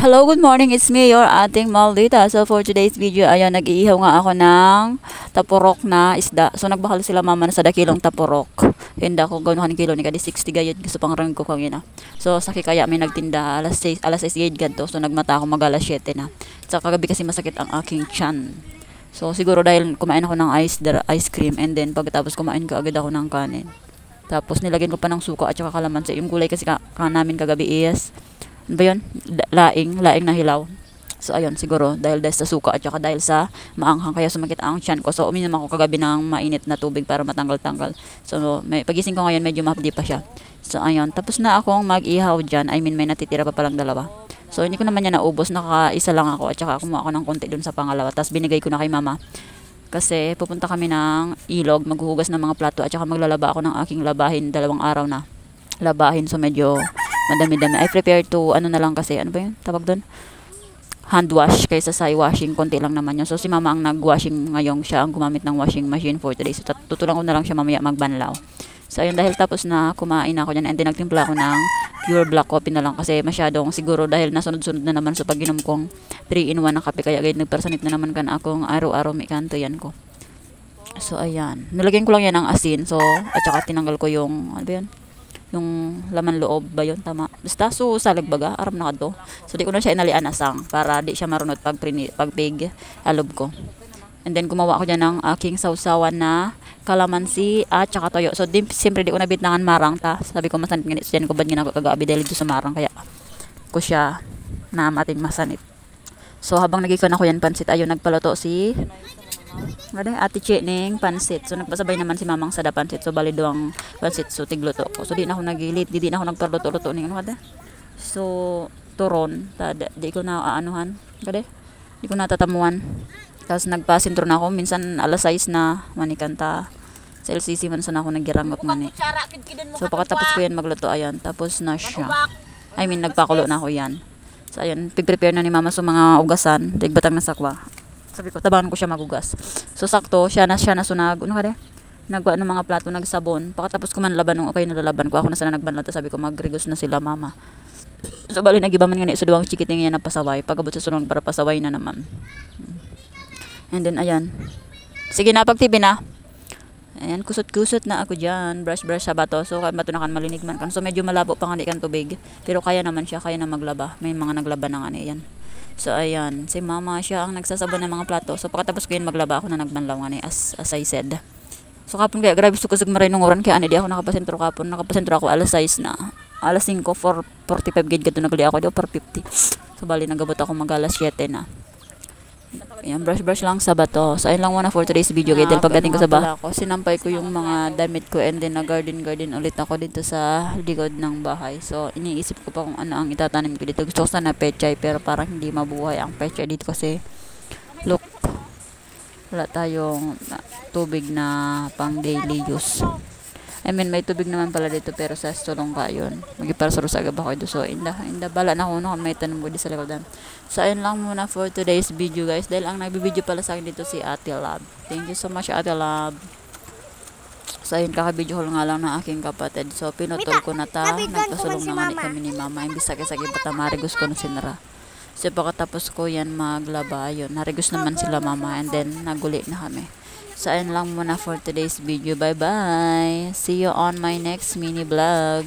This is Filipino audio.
Hello, good morning. It's me, your ating Maldita. So, for today's video, ayan, nag-iihaw nga ako ng tapurok na isda. So, nagbakal sila mama na sa dakilong tapurok. Hinda ko gawin kilo ni kadi 60 gayud gusto pang rang ko kangina. So, saki kaya may nagtinda alas 6 gayud gadto. So, nagmata ako mag alas 7 na. Sa kagabi kasi masakit ang aking tiyan. So, siguro dahil kumain ako ng ice cream and then pagkatapos kumain ko agad ako ng kanin. Tapos nilagyan ko pa ng suka at saka kalamansi. Yung gulay kasi namin kagabi is ano ba yun? Laing na hilaw. So ayun, siguro dahil sa suka at saka dahil sa maanghang kaya sumakit ang tiyan ko. So uminom ako kagabi ng mainit na tubig para matanggal-tanggal. So pagising ko ngayon medyo mahapdi pa siya. So ayun, tapos na akong mag-ihaw dyan. I mean may natitira pa palang dalawa. So hindi ko naman yan naubos, nakaisa lang ako at saka kumuha ako ng konti dun sa pangalawa. Tapos binigay ko na kay mama. Kasi pupunta kami ng ilog, maghuhugas ng mga plato at saka maglalaba ako ng aking labahin. 2 araw na labahin. So medyo madami-dami. I prepare to, ano na lang kasi, ano ba yun? Tawag doon? Hand wash kaysa sa washing. Konti lang naman yun. So si mama ang nag-washing ngayon. Siya ang gumamit ng washing machine for today. So tutulang ko na lang siya mamaya magbanlaw. So ayun, dahil tapos na kumain ako dyan and then nagtimpla ako ng pure black coffee na lang kasi masyadong siguro dahil nasunod-sunod na naman sa pag-inom kong 3-in-1 na kape kaya gayud nagpersanit na naman kan akong araw-araw may kanto yan ko. So ayan, nilagyan ko lang yan ng asin. So at saka tinanggal ko yung ano ba yun? Yung laman loob ba yun? Tama. Basta so salag baga, aram na kadto. So di ko na siya inalian asang para di siya marunot pag pig alob ko. And then gumawa ako dyan ng aking sausawan na kalamansi at saka toyo. So siyempre di ko nabitnangan marang ta. Sabi ko masanit ganit. So dyan ko ba ginagawa kagabi dahil dito sa marang kaya ko siya na mating masanit. So habang nagikon ako yan pansit, ayun nagpaluto si Ate Che ning pansit. So nagpasabay naman si mamang sada pansit. So bali doang pansit. So tigluto ko. So di na ako nagilit. Di na ako nagparluto-luto ning ano kada. So turon. Di ko na aanuhan. Kada. Di ko natatamuan. Tapos nagpasintro na ako. Minsan alas 6 na manikanta. Sa LCC man sana ako nagirangot mani. So pagkatapos ko yan magluto. Ayan. Tapos na siya. I mean nagpakulo na ako yan. So ayan. Pig-prepare na ni mama sa mga ugasan. Digbatang na sakwa. Sabi ko, tabangan ko siya magugas. So sakto, siya na sunag. Ano ka de? Nagwa ng mga plato, nagsabon. Pagkatapos ko man laban nung okay nalalaban ko. Ako na sana nagbanlaw. Sabi ko, magrigos na sila mama. So bali nagiba man nga ni suduwang chikiting yan na pasaway. Pagabot sa sunod para pasaway na naman. And then ayan. Sige na, pag-TV na. Ayan, kusot-kusot na ako dyan. Brush sa bato. So bato na kan malinig man kan. So medyo malabo pa nga di kan tubig. Pero kaya naman siya, kaya na maglaba. May mga naglaba na nga niyan. So ayan, si mama siya ang nagsasabon ng mga plato. So pagkatapos ko yun maglaba ako na nagbanlaw nga ni as I said. So kapon kaya grabe gusto ko maray nung oran kaya di ako nakapasentro kapon. Nakapasentro ako alas 6 na. Alas 5 4:45 gid kadto nagli ako do 4:50. So bali nagabot ako mag alas 7 na. Ayan, brush lang sa bato. So ayun lang muna for today's video guys. Dahil pagdating ko sa bahay ko, sinampay ko yung mga damit ko and then garden ulit ako dito sa likod ng bahay. So iniisip ko pa kung ano ang itatanim ko dito. Gusto ko sana pechay pero parang hindi mabuhay ang pechay dito kasi look, wala tayong tubig na pang daily use. I mean may tubig naman pala dito pero sa sulong ka yun. Magipara sa rusagab ako dito. So inda bala na ako may tanong ko dito sa likodan. So ayun lang muna for today's video guys. Dahil ang nagbibideo pala sa akin dito si Ate Lab. Thank you so much Ate Lab. So ayun, kakabidyo ko nga lang ng aking kapatid. So pinutol ko na ta. Nagpasulong na nga kami ni mama. Imbis sakit-sakit bata marigos ko na sinara. So pagkatapos ko yan maglaba yun. Narigos naman sila mama and then naguli na kami. So ayun lang muna for today's video. Bye bye. See you on my next mini vlog.